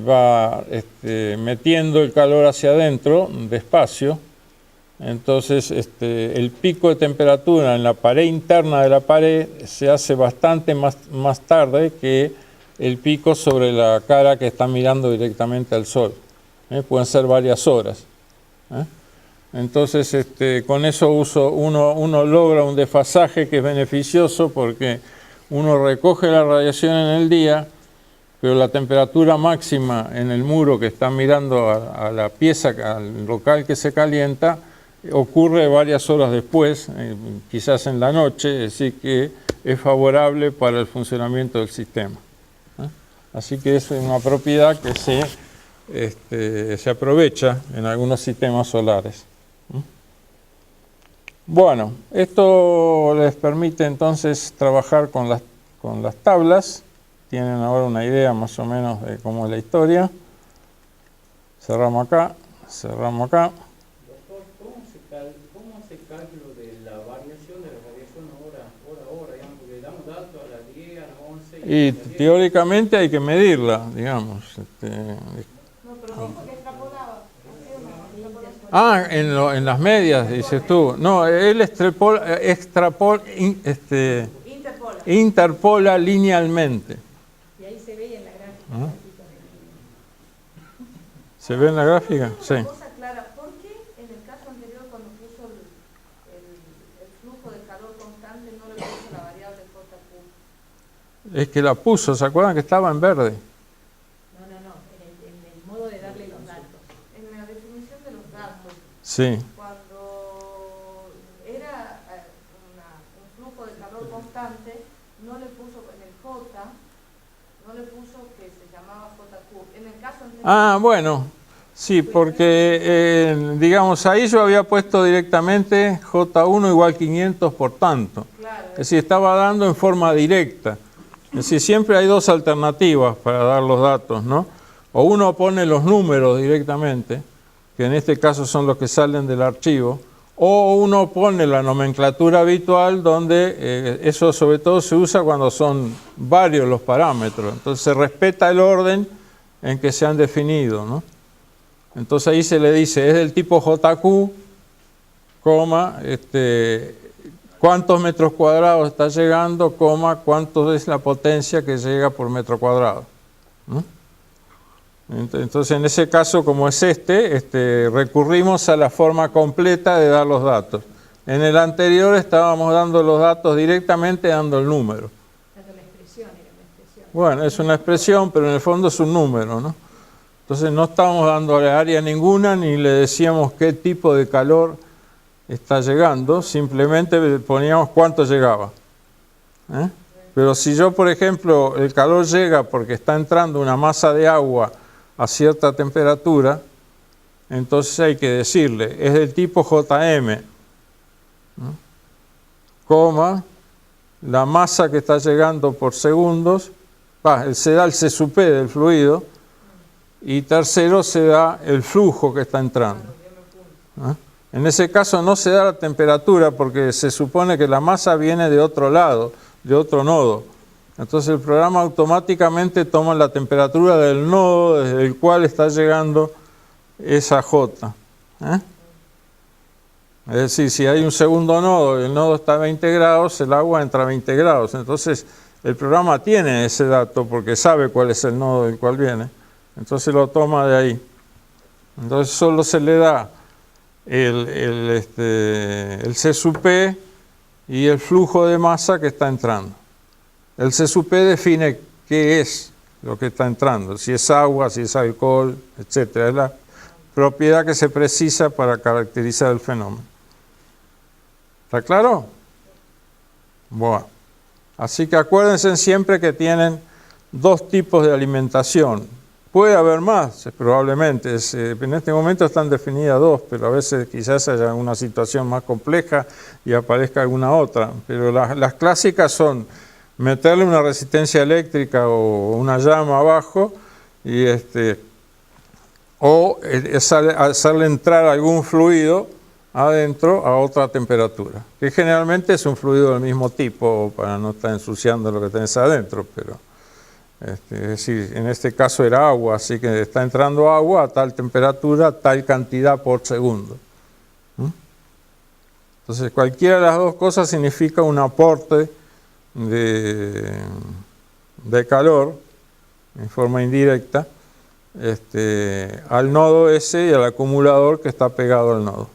va metiendo el calor hacia adentro despacio. Entonces el pico de temperatura en la pared interna de la pared se hace bastante más tarde que el pico sobre la cara que está mirando directamente al sol. Pueden ser varias horas. Entonces con eso uno logra un desfasaje que es beneficioso porque uno recoge la radiación en el día, pero la temperatura máxima en el muro que está mirando a la pieza, al local que se calienta, ocurre varias horas después, quizás en la noche, es decir que es favorable para el funcionamiento del sistema. Así que es una propiedad que se aprovecha en algunos sistemas solares. Bueno, esto les permite entonces trabajar con las tablas. Tienen ahora una idea más o menos de cómo es la historia. Cerramos acá, cerramos acá. Doctor, ¿cómo hace el cálculo de la variación de la radiación hora, digamos, porque damos datos a las 10, a las 11... Y teóricamente hay que medirla, digamos. No, pero dijo que extrapolaba. En las medias, dices tú. No, él interpola linealmente. Y ahí se ve en la gráfica. ¿Se ve en la gráfica? Sí. Una cosa clara, ¿por qué en el caso anterior cuando puso el flujo de calor constante no le puso la variable JQ? Es que la puso, ¿se acuerdan que estaba en verde? No, en el modo de darle los datos. En la definición de los datos. Sí. Cuando era un flujo de calor constante, no le puso en el J, no le puso que se llamaba JQ. En el caso anterior... Bueno, sí, porque, digamos, ahí yo había puesto directamente J1 igual 500 por tanto. Claro. Es decir, estaba dando en forma directa. Es decir, siempre hay dos alternativas para dar los datos, ¿no? O uno pone los números directamente, que en este caso son los que salen del archivo, o uno pone la nomenclatura habitual donde eso sobre todo se usa cuando son varios los parámetros. Entonces se respeta el orden en que se han definido, ¿no? Entonces ahí se le dice, es del tipo JQ, cuántos metros cuadrados está llegando, cuánto es la potencia que llega por metro cuadrado, ¿no? Entonces, en ese caso, como es recurrimos a la forma completa de dar los datos. En el anterior estábamos dando los datos directamente dando el número. Dando la expresión, era una expresión. Bueno, es una expresión, pero en el fondo es un número, ¿no? Entonces no estábamos dándole área ninguna, ni le decíamos qué tipo de calor está llegando, simplemente poníamos cuánto llegaba. Pero si yo, por ejemplo, el calor llega porque está entrando una masa de agua a cierta temperatura, entonces hay que decirle, es del tipo JM, coma, la masa que está llegando por segundos, se da el C sub P del fluido, y tercero se da el flujo que está entrando. En ese caso no se da la temperatura porque se supone que la masa viene de otro lado, de otro nodo. Entonces el programa automáticamente toma la temperatura del nodo desde el cual está llegando esa J. Es decir, si hay un segundo nodo y el nodo está a 20 grados, el agua entra a 20 grados. Entonces el programa tiene ese dato porque sabe cuál es el nodo del cual viene. Entonces lo toma de ahí. Entonces solo se le da el C sub P y el flujo de masa que está entrando. El C sub P define qué es lo que está entrando, si es agua, si es alcohol, etc. Es la propiedad que se precisa para caracterizar el fenómeno. ¿Está claro? Bueno. Así que acuérdense siempre que tienen dos tipos de alimentación. Puede haber más, probablemente. En este momento están definidas dos, pero a veces quizás haya una situación más compleja y aparezca alguna otra. Pero las clásicas son meterle una resistencia eléctrica o una llama abajo y hacerle entrar algún fluido adentro a otra temperatura, que generalmente es un fluido del mismo tipo para no estar ensuciando lo que tenés adentro, pero Es decir, en este caso era agua, así que está entrando agua a tal temperatura, tal cantidad por segundo. Entonces, cualquiera de las dos cosas significa un aporte de calor en forma indirecta al nodo S y al acumulador que está pegado al nodo.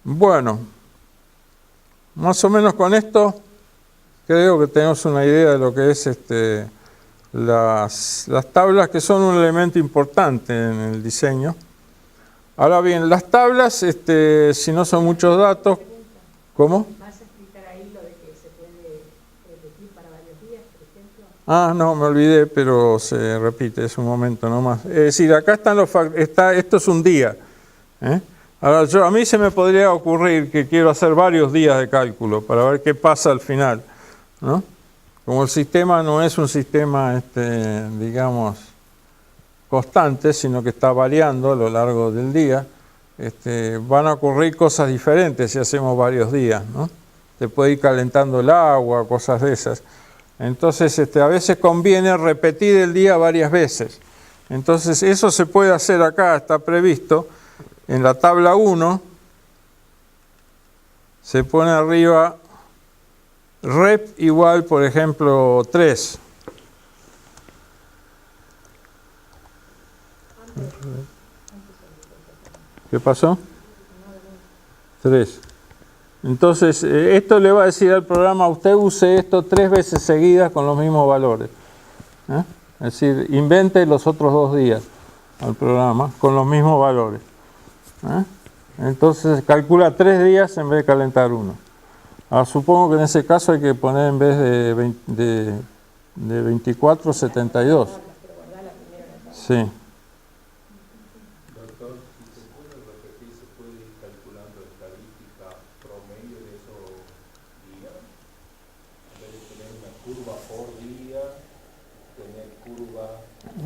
Bueno, más o menos con esto creo que tenemos una idea de lo que es las tablas, que son un elemento importante en el diseño. Ahora bien, las tablas, si no son muchos datos, ¿cómo? ¿Vas a explicar ahí lo de que se puede repetir para varios días, por ejemplo? Ah, no, me olvidé, pero se repite, es un momento nomás. Es decir, acá están esto es un día. Ahora, a mí se me podría ocurrir que quiero hacer varios días de cálculo para ver qué pasa al final, ¿no? Como el sistema no es un sistema, digamos, constante, sino que está variando a lo largo del día, van a ocurrir cosas diferentes si hacemos varios días, ¿no? Se puede ir calentando el agua, cosas de esas. Entonces, a veces conviene repetir el día varias veces. Entonces, eso se puede hacer acá, está previsto. En la tabla 1 se pone arriba rep igual, por ejemplo, 3. ¿Qué pasó? 3. Entonces, esto le va a decir al programa, usted use esto 3 veces seguidas con los mismos valores. Es decir, invente los otros 2 días al programa con los mismos valores. Entonces, calcula 3 días en vez de calentar 1. Ahora, supongo que en ese caso hay que poner en vez de 24, 72. Sí.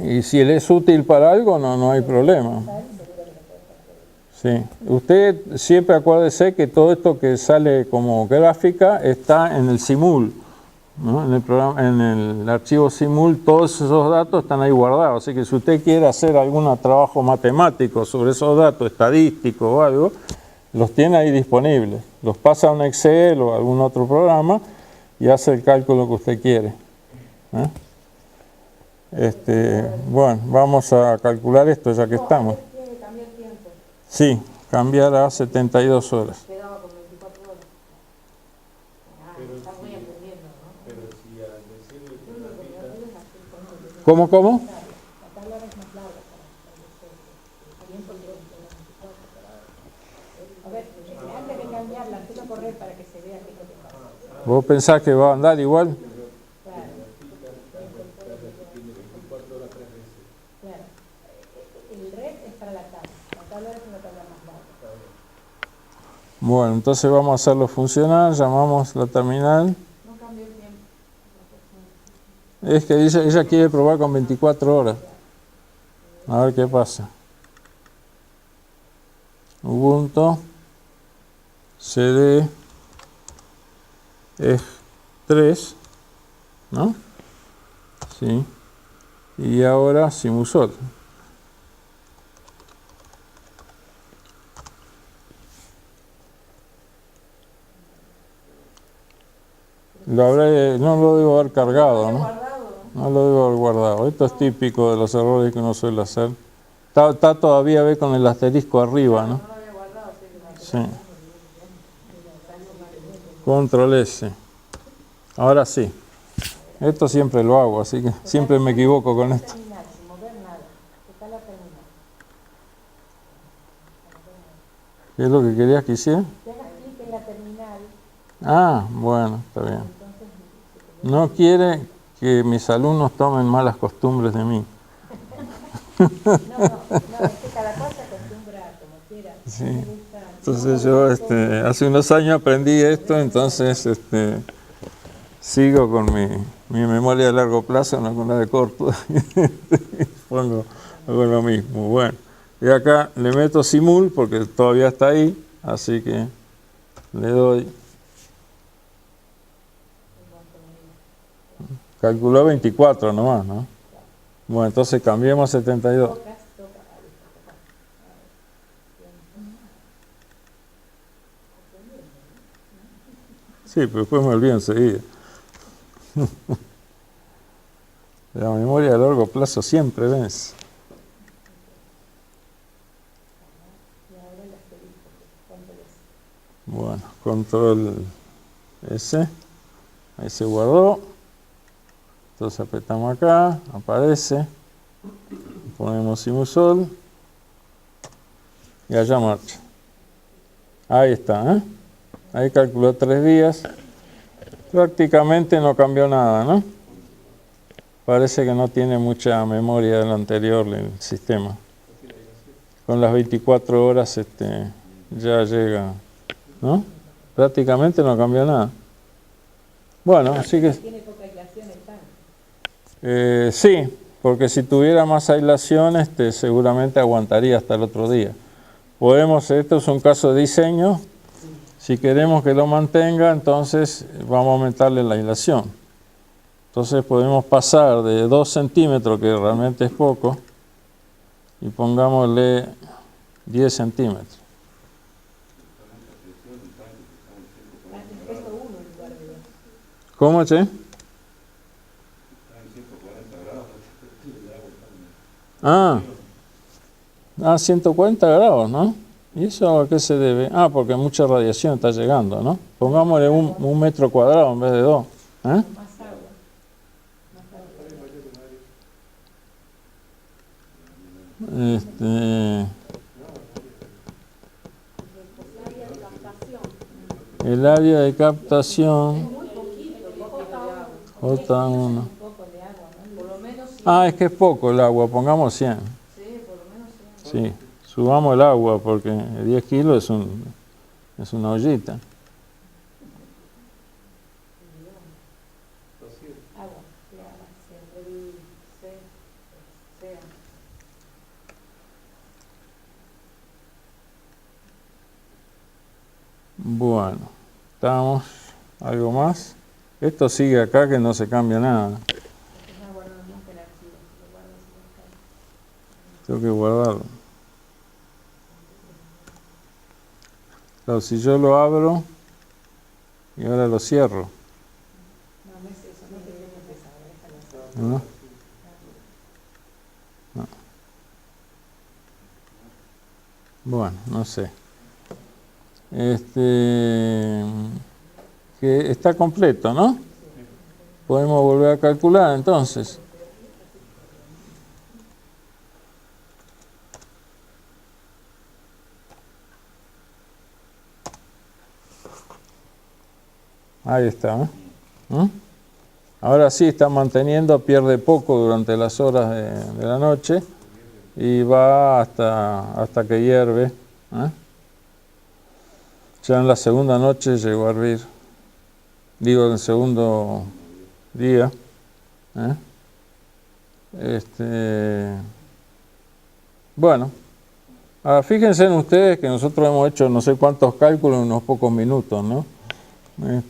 Y si él es útil para algo, no hay problema. Sí. Usted siempre acuérdese que todo esto que sale como gráfica está en el simul, ¿no? En el programa, en el archivo simul, todos esos datos están ahí guardados. Así que si usted quiere hacer algún trabajo matemático sobre esos datos, estadístico o algo, los tiene ahí disponibles. Los pasa a un Excel o a algún otro programa y hace el cálculo que usted quiere. Bueno, vamos a calcular esto ya que estamos. Tiene que cambiar tiempo. Sí, cambiar a 72 horas. Quedaba con 24 horas. Está muy aprendiendo, ¿no? Pero si al decirle que repita, ¿Cómo? La tabla es más larga para el tiempo de 24 horas. A ver, antes de cambiarla, empiezo a correr para que se vea qué es lo que pasa. ¿Vos pensás que va a andar igual? Claro, el red es para la tabla es una tabla más larga. Bueno, entonces vamos a hacerlo funcionar, llamamos la terminal. No cambió el tiempo. Es que ella quiere probar con 24 horas. A ver qué pasa. Ubuntu cd es 3, ¿no? Sí. Y ahora Simusol. No lo debo haber cargado, ¿no? No lo debo haber guardado. Esto es típico de los errores que uno suele hacer. Está todavía con el asterisco arriba, ¿no? Sí. Control S. Ahora sí. Esto siempre lo hago, así que siempre me equivoco con esto. Sin mover nada. Está la terminal. ¿Qué es lo que querías que hiciera? Que hagas clic en la terminal. Ah, bueno, está bien. No quiere que mis alumnos tomen malas costumbres de mí. No, es que cada cosa acostumbra como quiera. Sí. Entonces yo hace unos años aprendí esto, entonces sigo con mi memoria de largo plazo, no con la de corto. Hago lo mismo. Bueno, y acá le meto simul porque todavía está ahí, así que le doy. Calculó 24 nomás, ¿no? Bueno, entonces cambiemos 72. Sí, pero después me olvido enseguida. La memoria a largo plazo siempre vence. Bueno, control S. Ahí se guardó. Entonces apretamos acá, aparece. Ponemos sinusol. Y allá marcha. Ahí está, ¿eh? Ahí calculó 3 días. Prácticamente no cambió nada, ¿no? Parece que no tiene mucha memoria del anterior el sistema. Con las 24 horas ya llega, ¿no? Prácticamente no cambió nada. Bueno, así que... ¿Tiene poca aislación el tanque? Sí, porque si tuviera más aislación, seguramente aguantaría hasta el otro día. Esto es un caso de diseño. Si queremos que lo mantenga, entonces vamos a aumentarle la aislación. Entonces podemos pasar de 2 centímetros, que realmente es poco, y pongámosle 10 centímetros. ¿Cómo, che? Ah, 140 grados, ¿no? ¿Y eso a qué se debe? Ah, porque mucha radiación está llegando, ¿no? Pongámosle un metro cuadrado en vez de 2. ¿Eh? El área de captación J1. Ah, es que es poco el agua, pongamos 100. Sí, subamos el agua porque 10 kilos es una ollita. Bueno, estamos. ¿Algo más? Esto sigue acá que no se cambia nada. Tengo que guardarlo. Claro, si yo lo abro y ahora lo cierro. ¿No? No. Bueno, no sé. Que está completo, ¿no? Podemos volver a calcular entonces. Ahí está, ¿eh? Ahora sí está manteniendo, pierde poco durante las horas de la noche y va hasta que hierve, ¿eh? Ya en la segunda noche llegó a hervir, digo en el segundo día, Bueno, ahora fíjense en ustedes que nosotros hemos hecho no sé cuántos cálculos en unos pocos minutos, ¿no?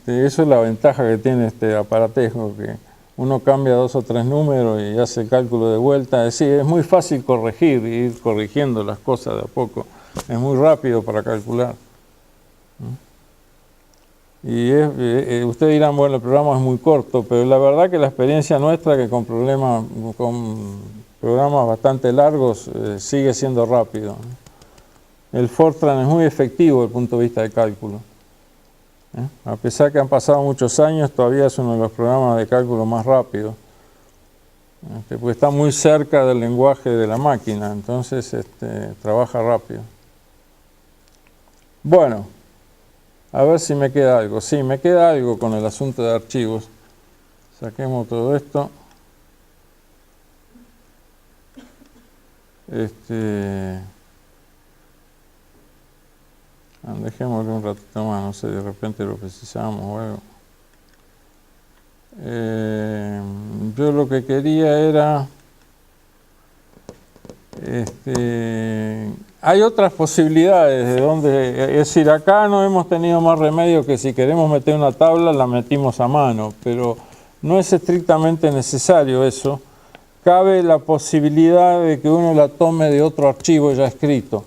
Eso es la ventaja que tiene este aparatejo, que uno cambia 2 o 3 números y hace el cálculo de vuelta. Es decir, es muy fácil corregir y ir corrigiendo las cosas de a poco. Es muy rápido para calcular. Y ustedes dirán, bueno, el programa es muy corto, pero la verdad que la experiencia nuestra que con programas bastante largos sigue siendo rápido. El Fortran es muy efectivo desde el punto de vista de cálculo. A pesar que han pasado muchos años, todavía es uno de los programas de cálculo más rápidos, porque está muy cerca del lenguaje de la máquina, entonces trabaja rápido. Bueno, a ver si me queda algo. Sí, me queda algo con el asunto de archivos. Saquemos todo esto. Dejémosle un ratito más, no sé, de repente lo precisamos o algo. Yo lo que quería era... hay otras posibilidades de donde... Es decir, acá no hemos tenido más remedio que si queremos meter una tabla, la metimos a mano, pero no es estrictamente necesario eso. Cabe la posibilidad de que uno la tome de otro archivo ya escrito.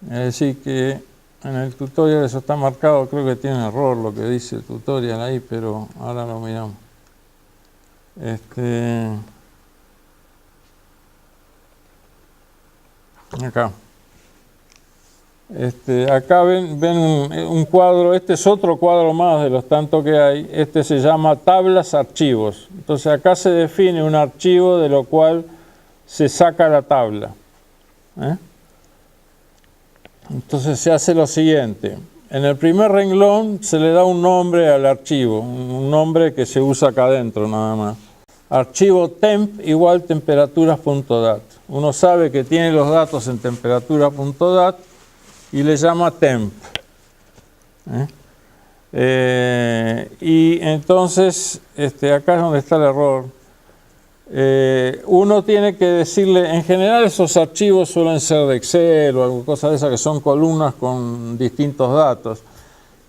Es decir, que en el tutorial eso está marcado, creo que tiene error lo que dice el tutorial ahí, pero ahora lo miramos. Acá. Acá ven un cuadro, este es otro cuadro más de los tantos que hay, este se llama tablas archivos. Entonces acá se define un archivo de lo cual se saca la tabla. Entonces se hace lo siguiente, en el primer renglón se le da un nombre al archivo, un nombre que se usa acá adentro nada más. Archivo temp igual temperaturas.dat. Uno sabe que tiene los datos en temperatura.dat y le llama temp. Y entonces, acá es donde está el error. Uno tiene que decirle, en general esos archivos suelen ser de Excel o algo cosa de esas que son columnas con distintos datos.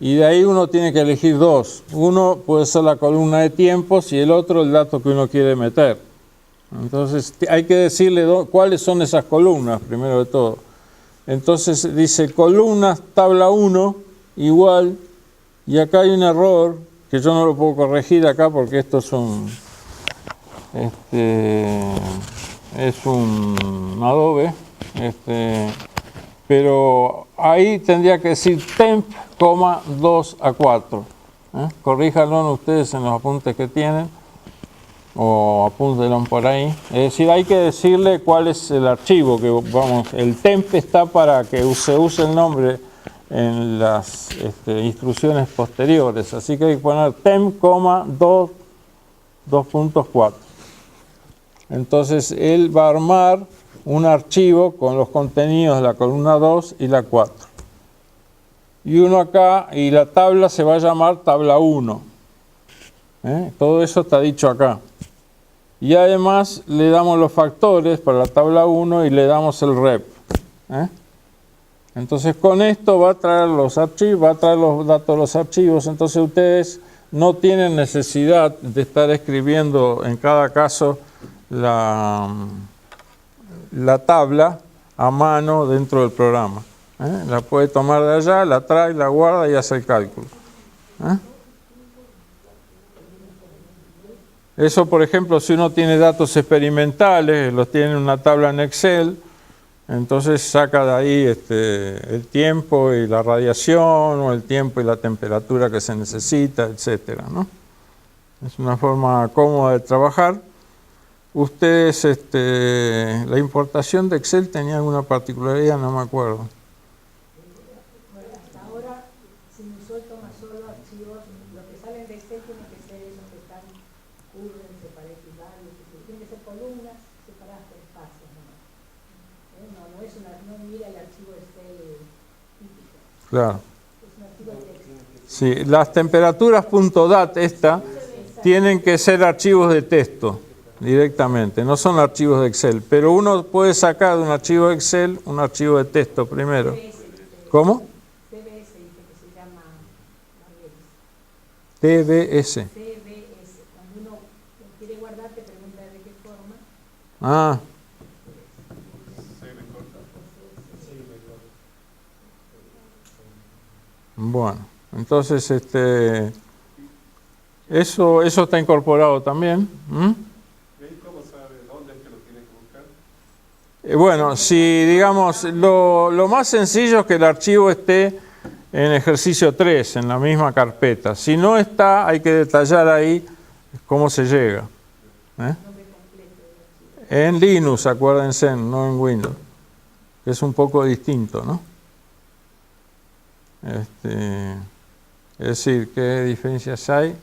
Y de ahí uno tiene que elegir dos. Uno puede ser la columna de tiempos y el otro el dato que uno quiere meter. Entonces hay que decirle cuáles son esas columnas, primero de todo. Entonces dice columnas tabla 1 igual, y acá hay un error que yo no lo puedo corregir acá porque esto es un Adobe, pero ahí tendría que decir temp, 2 a 4. Corríjanlo ustedes en los apuntes que tienen, o apúntenlo por ahí. Es decir, hay que decirle cuál es el archivo, que vamos, el temp está para que se use el nombre en las instrucciones posteriores, así que hay que poner temp, 2.4. Entonces él va a armar un archivo con los contenidos de la columna 2 y la 4. Y uno acá, y la tabla se va a llamar tabla 1. Todo eso está dicho acá. Y además le damos los factores para la tabla 1 y le damos el rep. Entonces con esto va a traer los archivos, va a traer los datos de los archivos. Entonces ustedes no tienen necesidad de estar escribiendo en cada caso la tabla a mano dentro del programa. La puede tomar de allá, la trae, la guarda y hace el cálculo. Eso, por ejemplo, si uno tiene datos experimentales, los tiene en una tabla en Excel, entonces saca de ahí el tiempo y la radiación, o el tiempo y la temperatura que se necesita, etcétera, ¿no? Es una forma cómoda de trabajar. Ustedes, la importación de Excel tenía alguna particularidad, no me acuerdo. Hasta ahora, sin usó toma solo archivos, los que salen de Excel tienen que ser esos que están curren, separados, tienen que ser columnas separadas por espacios, no es no mira el archivo Excel típico. Claro. Es un archivo de texto. Sí, las temperaturas.dat tienen que ser archivos de texto directamente, no son archivos de Excel, pero uno puede sacar de un archivo de Excel un archivo de texto primero. ¿Cómo? CBS dice que se llama TBS. CBS. Cuando uno quiere guardar te pregunta de qué forma. Ah. Bueno, entonces eso está incorporado también. ¿Cómo sabe dónde es que lo tiene que buscar? Bueno, si digamos, lo más sencillo es que el archivo esté en ejercicio 3, en la misma carpeta. Si no está, hay que detallar ahí cómo se llega. En Linux, acuérdense, no en Windows. Es un poco distinto, ¿no? Es decir, ¿qué diferencias hay?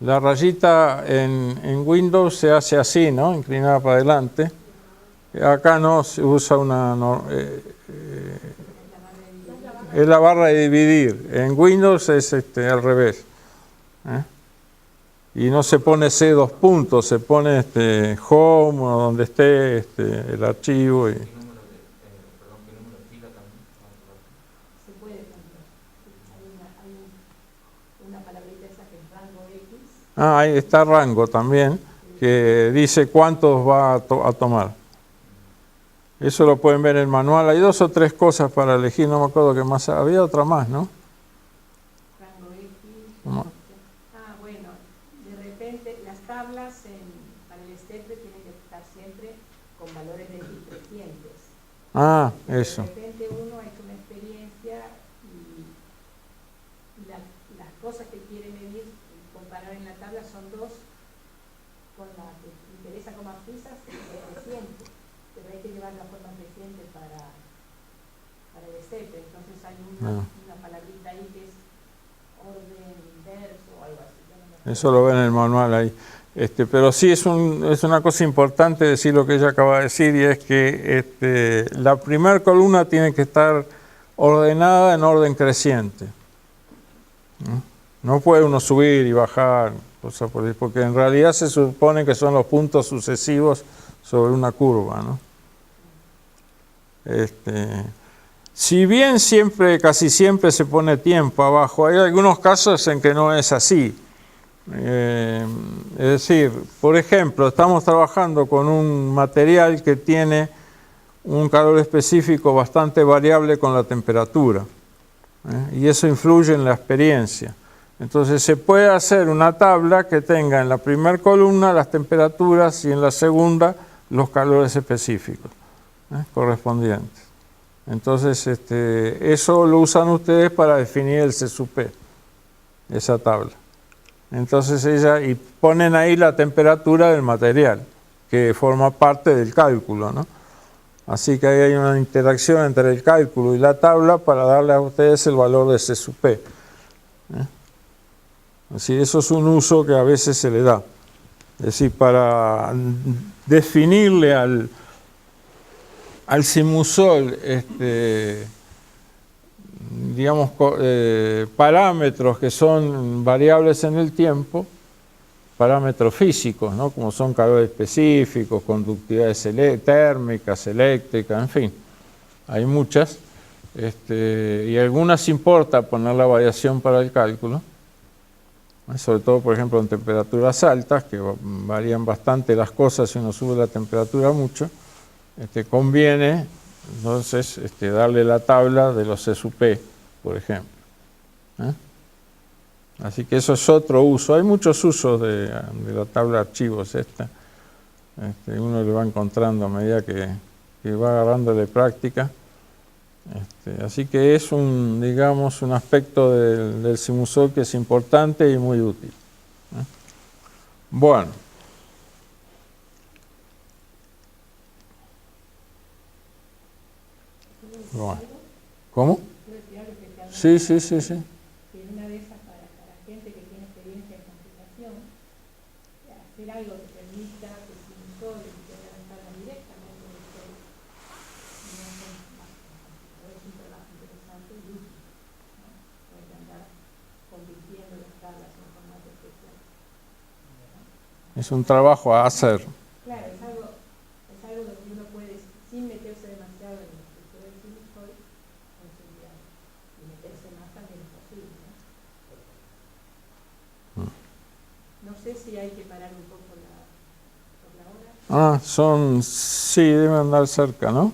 La rayita en Windows se hace así, ¿no? Inclinada para adelante. Acá no se usa es la barra de dividir. En Windows es al revés. Y no se pone C dos puntos, se pone home o donde esté el archivo. Y... Se puede cambiar. Hay una palabrita esa que es Ah, ahí está rango también, que dice cuántos va a tomar. Eso lo pueden ver en el manual. Hay 2 o 3 cosas para elegir, no me acuerdo qué más. Había otra más, ¿no? Rango X. ¿Cómo? Bueno, de repente las tablas para el STEP tienen que estar siempre con valores de 1300. Ah, eso. De repente uno ha hecho una experiencia y las cosas que quiere medir y comparar en la tabla son 2 con la que interesa como abscisas de 300, pero hay que llevar la forma creciente para el STEP. Entonces hay una palabrita ahí que es orden inverso o algo así. Eso lo ven en el manual ahí. Pero sí es una cosa importante decir lo que ella acaba de decir, y es que la primera columna tiene que estar ordenada en orden creciente. No puede uno subir y bajar, cosas por ahí, porque en realidad se supone que son los puntos sucesivos sobre una curva, ¿no? Si bien casi siempre se pone tiempo abajo, hay algunos casos en que no es así. Es decir, por ejemplo, estamos trabajando con un material que tiene un calor específico bastante variable con la temperatura, y eso influye en la experiencia. Entonces se puede hacer una tabla que tenga en la primera columna las temperaturas y en la segunda los calores específicos correspondientes. Entonces eso lo usan ustedes para definir el C sub P, esa tabla. Entonces y ponen ahí la temperatura del material, que forma parte del cálculo, ¿no? Así que ahí hay una interacción entre el cálculo y la tabla para darle a ustedes el valor de C sub P. Así, eso es un uso que a veces se le da. Es decir, para definirle al simusol digamos, parámetros que son variables en el tiempo, parámetros físicos, ¿no? Como son calores específicos, conductividades térmicas, eléctricas, en fin, hay muchas, y algunas importa poner la variación para el cálculo, sobre todo, por ejemplo, en temperaturas altas, que varían bastante las cosas si uno sube la temperatura mucho, conviene entonces darle la tabla de los C sub P, por ejemplo. Así que eso es otro uso. Hay muchos usos de la tabla de archivos esta. Uno le va encontrando a medida que va agarrándole práctica. Así que es digamos, un aspecto del simusol que es importante y muy útil. Bueno. ¿Cómo? Sí. Que una de esas para gente que tiene experiencia en computación, hacer algo que permita que el simusol pueda estar directamente en el STEP. Es un trabajo interesante y útil, ¿no? Puede andar convirtiendo las tablas en formato especial. Es un trabajo a hacer. Claro, es algo donde uno puede, sin meterse demasiado en la estructura del simusol, conciliar. Y meterse más también es posible, ¿no? No sé si hay que parar un poco por la hora. Sí, deben andar cerca, ¿no?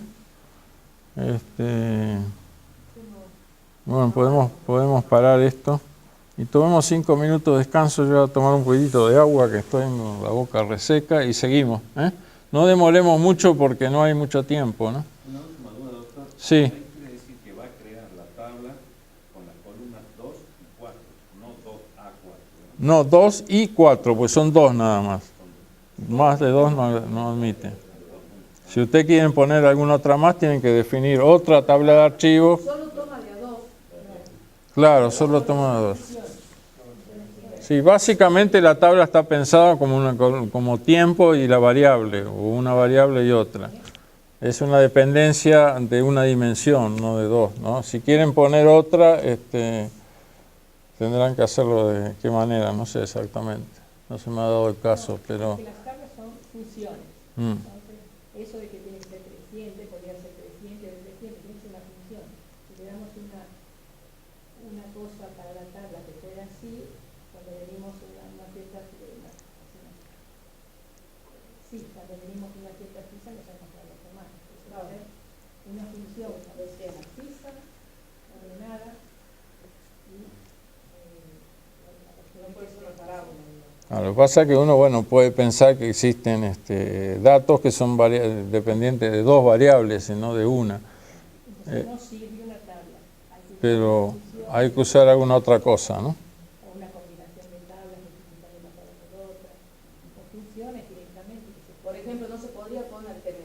Bueno, podemos parar esto. Y tomemos 5 minutos de descanso. Yo voy a tomar un poquitito de agua, que estoy con la boca reseca, y seguimos. No demoremos mucho porque no hay mucho tiempo, ¿no? Una última duda, doctor. Sí. Ahí quiere decir que va a crear la tabla con las columnas 2 y 4, no 2A4. No, 2 y 4, pues son 2 nada más. Más de 2 no admite. Si usted quieren poner alguna otra más, tienen que definir otra tabla de archivos. Solo toma de a 2. Claro, solo toma 2. Sí, básicamente la tabla está pensada como tiempo y la variable, o una variable y otra. Es una dependencia de una dimensión, no de 2, ¿no? Si quieren poner otra, tendrán que hacerlo de qué manera, no sé exactamente. No se me ha dado el caso, pero... Porque las tablas son funciones. Entonces, eso de que tiene que ser creciente, podría ser creciente o decreciente, tiene que ser una función. Si le damos una cosa para la tabla que fuera así, cuando venimos a una cierta fija, definimos que una fiesta fija nos saca para los demás. Entonces, va a haber una función a veces fija, ordenada, y la cuestión que es preparable. Lo que pasa es que uno, bueno, puede pensar que existen datos que son dependientes de dos variables y no de una. Entonces no sirve una tabla. Pero hay que usar alguna otra cosa, ¿no? O una combinación de tablas que se juntan una tabla con otra, o funciones directamente. Por ejemplo, no se podría poner que al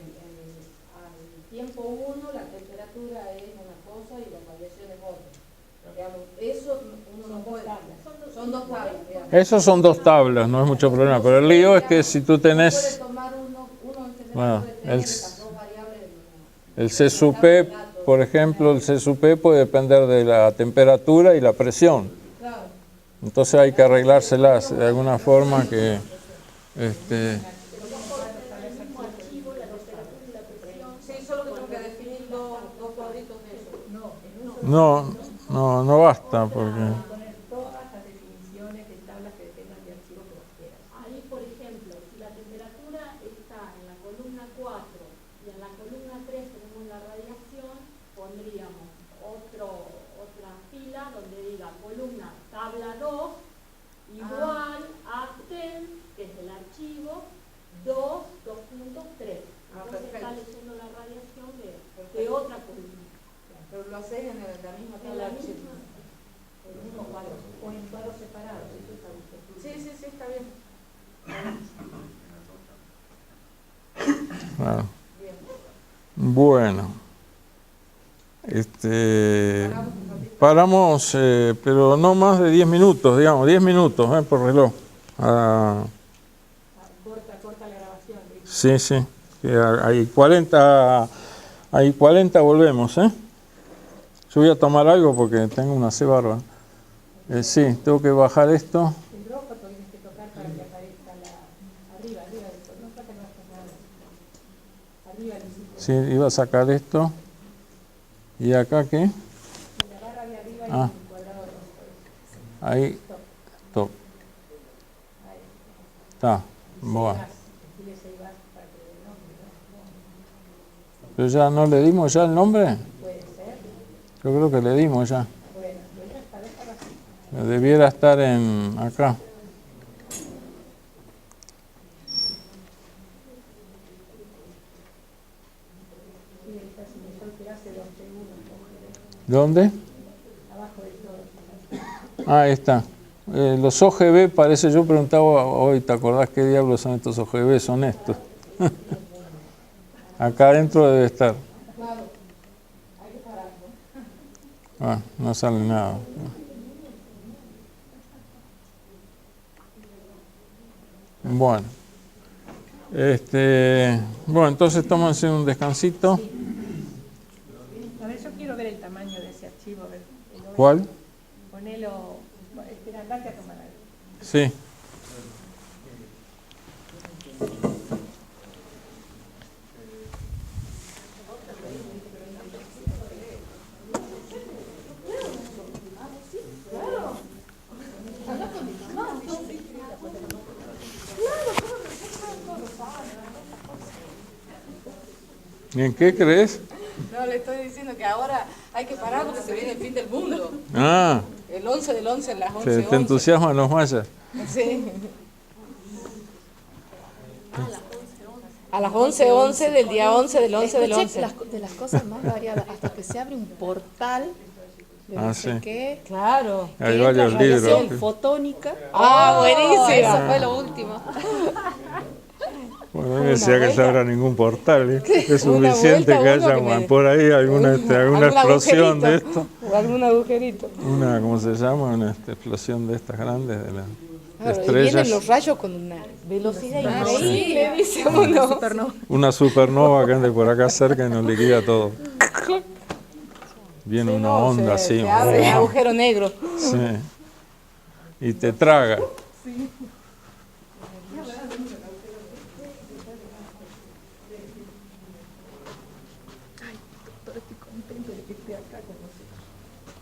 tiempo 1 la temperatura es una cosa y la radiación es otra. Digamos, eso uno no puede. Son dos tablas. Digamos. Esos son dos tablas, no es mucho problema. Pero el lío es que si tú tenés... Puede tomar uno en general Bueno, puede tener estas dos variables. el C sub P, por ejemplo, el C sub P puede depender de la temperatura y la presión. Claro. Entonces hay que arreglárselas de alguna forma que... Sí, solo que tengo que definir dos cuadritos de eso. No basta porque... Poner todas las definiciones de tablas que dependan de archivos que vos quieras. Ahí, por ejemplo, si la temperatura está en la columna 4 y en la columna 3 tenemos la radiación, pondríamos otra fila donde diga columna tabla 2 igual a TEN, que es el archivo, 2.3. Entonces está leyendo la radiación de otra columna. Pero lo haces en la misma tabla de archivos. En el mismo cuadro, o en cuadros separados. Eso está bien. Sí, está bien. Claro. Bien. Bueno, paramos, pero no más de 10 minutos, digamos, 10 minutos por reloj. Corta la grabación. Sí, que hay 40 volvemos, Yo voy a tomar algo porque tengo una sed bárbara. Sí, tengo que bajar esto. El rojo tienes que tocar para que aparezca arriba, no falta que bajes nada. Arriba el círculo. Sí, iba a sacar esto. ¿Y acá qué? La barra de arriba y el cuadrado rojo. Ahí, top. Ahí. Está, bueno. Aquí se iba para que el nombre, ¿no? ¿Pero ya no le dimos ya el nombre? Puede ser. Yo creo que le dimos ya. Bueno, déjalo así. Debiera estar en acá. Sí, está sin sol que hace 2, 3, 1. ¿Dónde? Abajo de todo. Ahí está. Los OGB, parece, yo preguntaba hoy, ¿te acordás qué diablos son estos OGB? Son estos. Acá adentro debe estar. Claro. Hay que pararlo. No sale nada. Bueno. Bueno, entonces estamos haciendo un descansito. A ver, yo quiero ver el tamaño de ese archivo. A ver, ¿Cuál? ponelo. Espera, andate a tomar algo. Sí. ¿Y en qué crees? No, le estoy diciendo que ahora hay que parar porque se viene el fin del mundo. Ah, El 11 del 11 en las 11. te entusiasman los mayas. Sí. A las 11:11 del día 11 del 11 del 11. De las cosas más variadas, hasta que se abre un portal de no sé sí. qué. Claro. Hay que entra varios radiación libros. fotónica. Buenísima. Eso fue lo último. Bueno, no decía que se abra ningún portal. Es Una suficiente vuelta, que uno haya que me- por ahí alguna explosión de esto. O algún agujerito. Una, ¿cómo se llama? Una explosión de estas grandes, de las Claro, y estrellas. vienen los rayos con una velocidad Ah, increíble, dice uno. Supernova. Una supernova que ande por acá cerca y nos liquida todo. Viene una onda así. Se abre el agujero negro. Sí. Y te traga.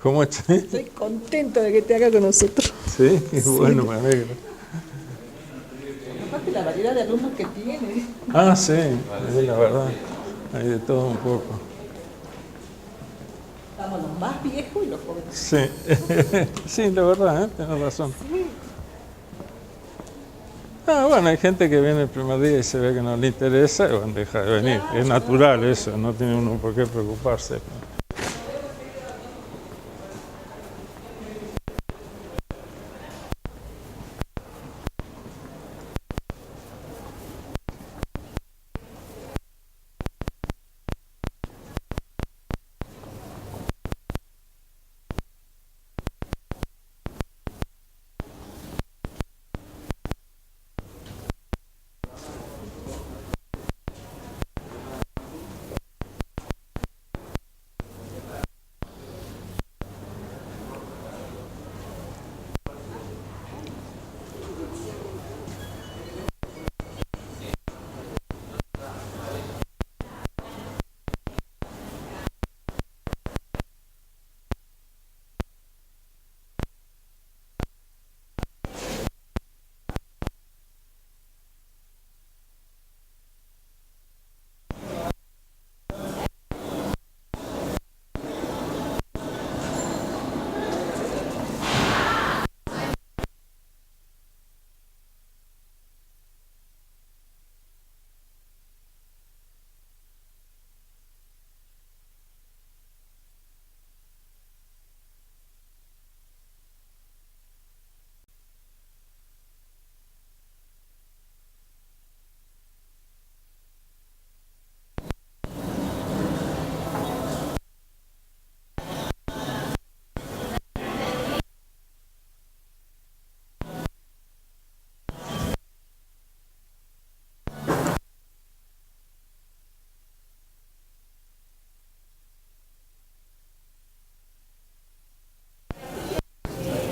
¿Cómo está? Estoy contento de que esté acá con nosotros. Sí, bueno, me alegro. Aparte la variedad de alumnos que tiene. Ah, sí, la verdad. Hay de todo un poco. Estamos los más viejos y los jóvenes. Sí, sí, la verdad, tienes razón. Ah, bueno, hay gente que viene el primer día y se ve que no le interesa y bueno, deja de venir. Es natural eso, no tiene uno por qué preocuparse.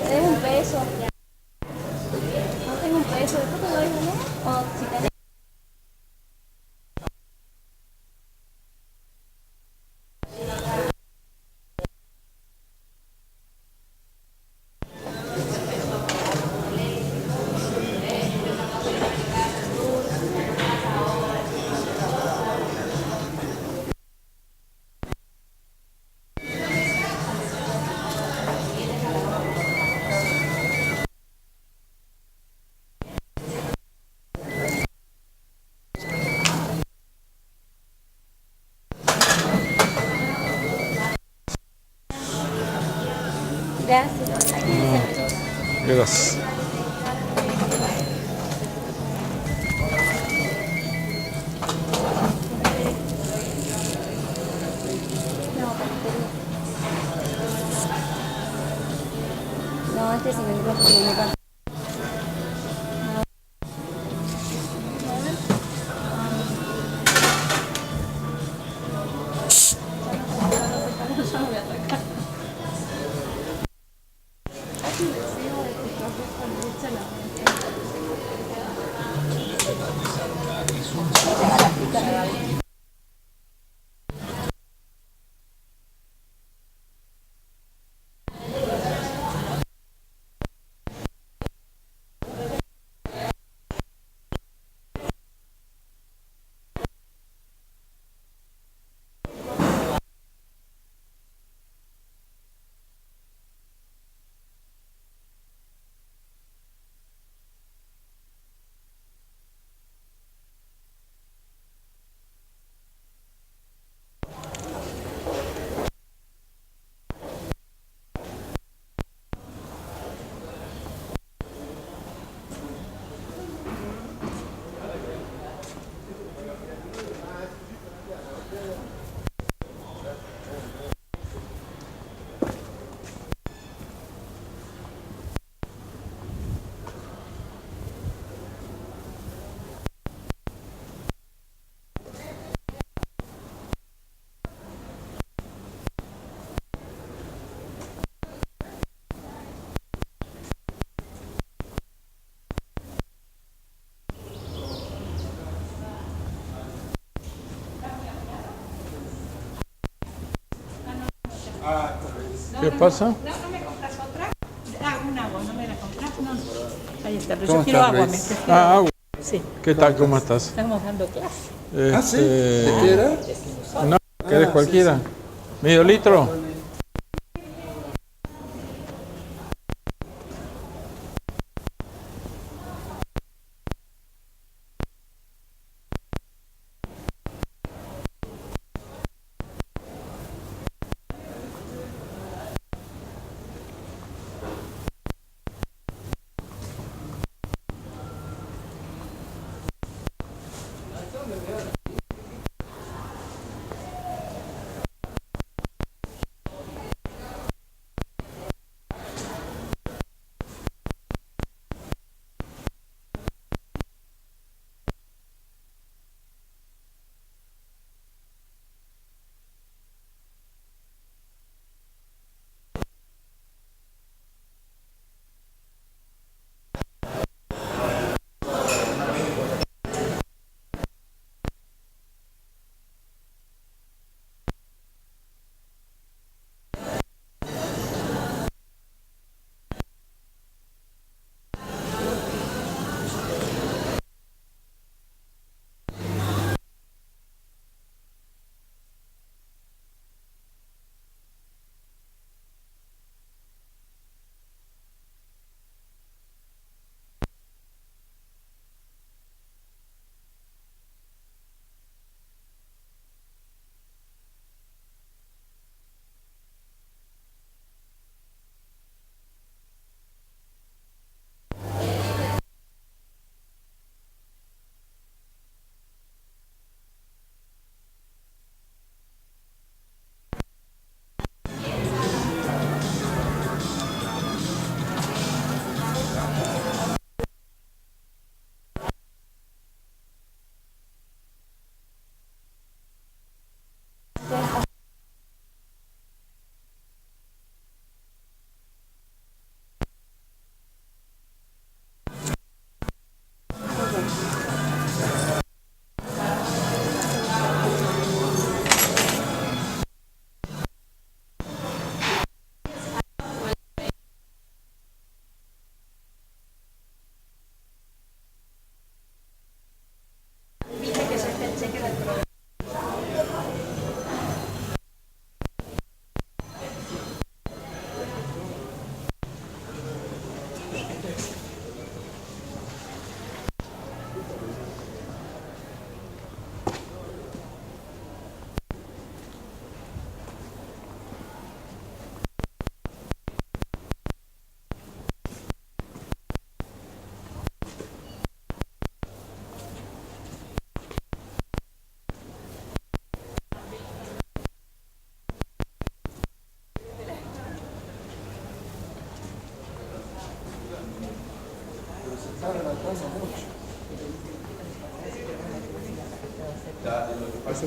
¿Tenés un peso? No tengo un peso, después te doy uno. O si tenés. Gracias. Gracias. No, este es el micrófono. ¿Qué pasa? ¿No me compras otra? Ah, un agua, ¿no me la compras? No. Ahí está, pero ¿Cómo yo quiero está, agua, Grace? me prefiero. Ah, agua. Sí. Sí, ¿Qué tal? ¿Cómo estás? estamos dando clase. ¿Ah, sí? ¿De qué era? No, ¿querés cualquiera? ¿Medio litro?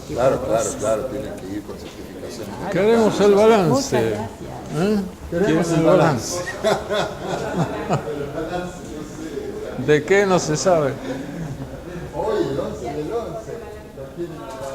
Claro, tienen que ir con certificación. Queremos el balance. Queremos el balance. ¿De qué no se sabe? Hoy, el 11 del 11, lo tienen el balance.